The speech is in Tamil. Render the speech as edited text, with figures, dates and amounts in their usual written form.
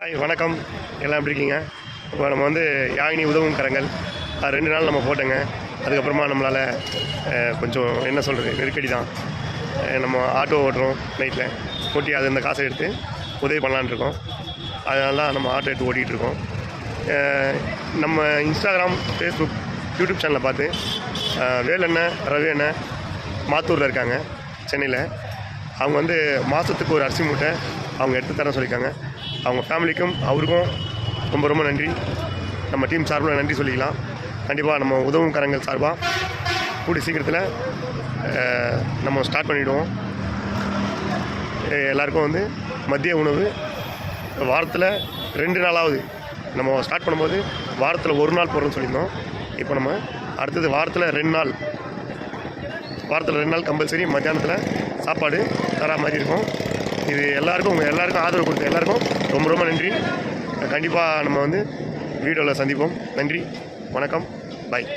ஹாய் வணக்கம். எல்லாம் எப்படி இருக்கீங்க? இப்போ நம்ம வந்து யாழினி உதவும் கரங்கள் அது 2 நாள் நம்ம போட்டோங்க. அதுக்கப்புறமா நம்மளால் கொஞ்சம் என்ன சொல்கிறது, நெருக்கடி தான். நம்ம ஆட்டோ ஓட்டுறோம் நைட்டில் ஓட்டி அது இந்த காசை எடுத்து உதவி பண்ணலான்னு இருக்கோம். அதனால தான் நம்ம ஆட்டோ எடுத்து ஓட்டிகிட்டு இருக்கோம். நம்ம இன்ஸ்டாகிராம், ஃபேஸ்புக், யூடியூப் சேனலை பார்த்து வேலண்ணன், ரவி அண்ணன் மாத்தூரில் இருக்காங்க, சென்னையில். அவங்க வந்து மாதத்துக்கு ஒரு அரிசி மூட்டை அவங்க எடுத்து தரேன் சொல்லியிருக்காங்க. அவங்க ஃபேமிலிக்கும் அவருக்கும் ரொம்ப ரொம்ப நன்றி. நம்ம டீம் சார்பில் நன்றி சொல்லிக்கலாம். கண்டிப்பாக நம்ம உதவும் கரங்கள் சார்பாக கூடிய சீக்கிரத்தில் நம்ம ஸ்டார்ட் பண்ணிவிடுவோம். எல்லாருக்கும் வந்து மதிய உணவு வாரத்தில் 2 நாளாவது. நம்ம ஸ்டார்ட் பண்ணும்போது வாரத்தில் 1 நாள் போடுறோன்னு சொல்லியிருந்தோம். இப்போ நம்ம அடுத்தது வாரத்தில் 2 நாள் கம்பல்சரி மத்தியானத்தில் சாப்பாடு தர மாதிரி இருக்கும். இது எல்லாருக்கும் ஆதரவு கொடுத்த எல்லாருக்கும் ரொம்ப ரொம்ப நன்றி. கண்டிப்பாக நம்ம வந்து வீடியோவில் சந்திப்போம். நன்றி, வணக்கம், பாய்.